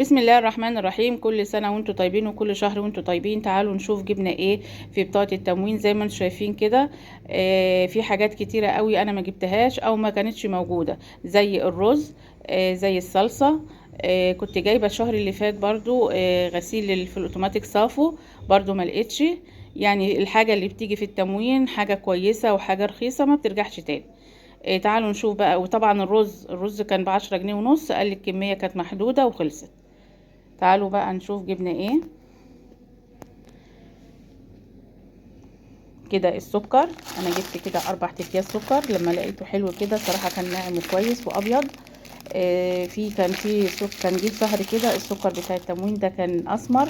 بسم الله الرحمن الرحيم. كل سنة وانتم طيبين وكل شهر وانتم طيبين. تعالوا نشوف جبنا ايه في بطاقة التموين. زي ما انتم شايفين كده في حاجات كتيرة قوي انا ما جبتهاش او ما كانتش موجودة، زي الرز، زي الصلصة. كنت جايبة الشهر اللي فات برضو غسيل في الاوتوماتيك صافو، برضو ما لقيتش. يعني الحاجة اللي بتيجي في التموين حاجة كويسة وحاجة رخيصة ما بترجعش تاني. تعالوا نشوف بقى. وطبعا الرز كان ب10 جنيه ونص، قال الكمية كانت محدودة وخلصت. تعالوا بقى نشوف جبنا ايه. كده السكر، انا جبت كده 4 اكياس سكر لما لقيته حلو كده صراحة، كان ناعم وكويس وابيض. كان جه شهر كده السكر بتاع التموين ده كان اسمر،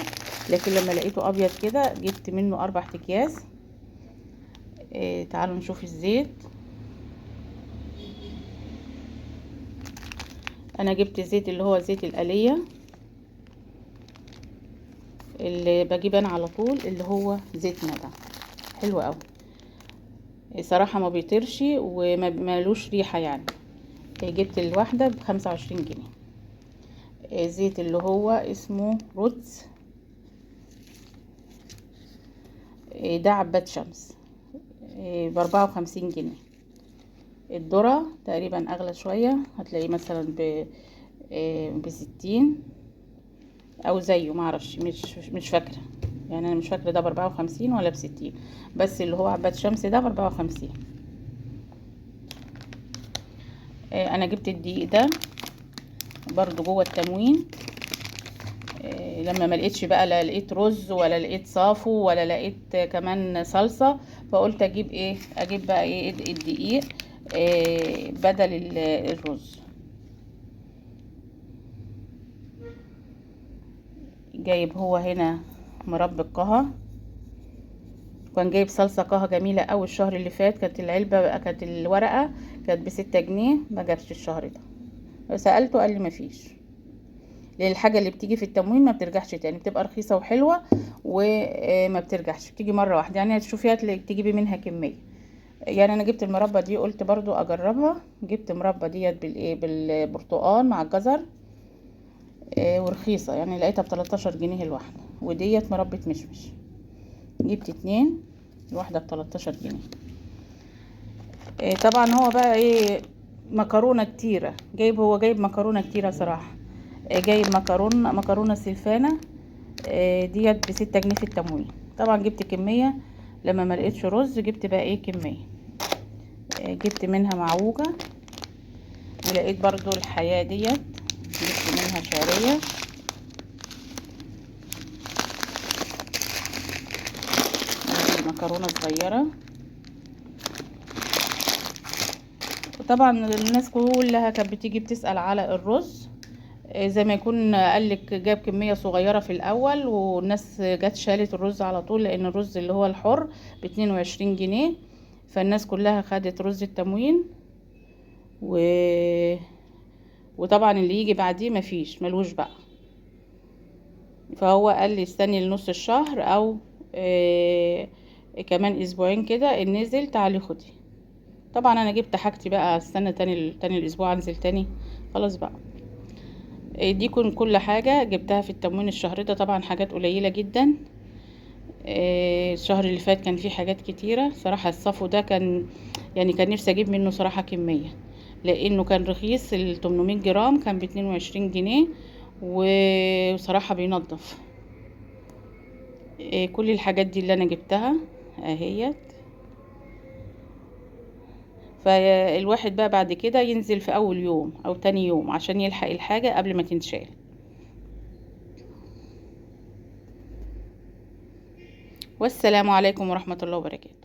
لكن لما لقيته ابيض كده جبت منه 4 اكياس. تعالوا نشوف الزيت. انا جبت زيت اللي هو زيت الآلية اللي بجيب انا على طول، اللي هو زيت ندى، حلو قوي صراحة، ما بيطيرش ومالوش ريحة يعني. جبت الواحدة ب25 جنيه. زيت اللي هو اسمه رودز، ده عباد شمس، ب54 جنيه. الذرة تقريبا اغلى شوية، هتلاقيه مثلا ب60 او زيه، معرفش، مش فاكرة يعني. انا مش فاكرة ده ب54 ولا ب60، بس اللي هو عباد شمس ده ب54. انا جبت الدقيق ده برضو جوه التموين. لما ما لقيتش بقى، لا لقيت رز ولا لقيت صافو ولا لقيت كمان صلصة، فقلت اجيب بقى ايه الدقيق بدل الرز. جايب هو هنا مربى القهوة، كان جايب صلصة قهوة جميلة اوي الشهر اللي فات. كانت العلبة، كانت الورقة كانت ب6 جنيه، ما جابش الشهر ده. سألته قال لي مفيش. للحاجة اللي بتيجي في التموين ما بترجعش تاني، بتبقى رخيصة وحلوة وما بترجعش، بتيجي مرة واحدة يعني، تشوفيها تجيبي منها كمية. يعني انا جبت المربى دي قلت برضو اجربها. جبت مربى ديت بالبرتقال مع الجزر، ورخيصة يعني، لقيتها ب13 جنيه الواحدة. وديت مربى مشمش، جبت 2، الواحدة ب13 جنيه. طبعا هو بقى مكرونة كتيرة هو جايب مكرونة كتيرة صراحة. جايب مكرونة سلفانة، ديت ب6 جنيه في التموين. طبعا جبت كمية، لما ما لقيتش رز جبت بقى كمية. جبت منها معوجة، ولقيت برضو الحياة ديت جبت منها شعرية. مكرونة صغيرة. وطبعا الناس كلها كانت بتيجي بتسأل على الرز، زي ما يكون قالك جاب كمية صغيرة في الأول، والناس جت شالت الرز على طول، لأن الرز اللي هو الحر ب22 جنيه. فالناس كلها خدت رز التموين وطبعا اللي يجي بعديه مفيش، ملوش بقى. فهو قال لي استني لنص الشهر او كمان اسبوعين كده نزل تعالي خدي. طبعا انا جبت حاجتي بقى، استنى تاني الاسبوع انزل تاني، خلاص بقى. دي كل حاجة جبتها في التموين الشهر ده، طبعا حاجات قليلة جدا. الشهر اللي فات كان فيه حاجات كتيرة صراحة. الصفو ده كان نفسي اجيب منه صراحة كمية، لانه كان رخيص. 800 جرام كان ب22 جنيه، وصراحة بينضف. كل الحاجات دي اللي انا جبتها اهيت. فالواحد بقى بعد كده ينزل في اول يوم او تاني يوم عشان يلحق الحاجة قبل ما تنشال. والسلام عليكم ورحمة الله وبركاته.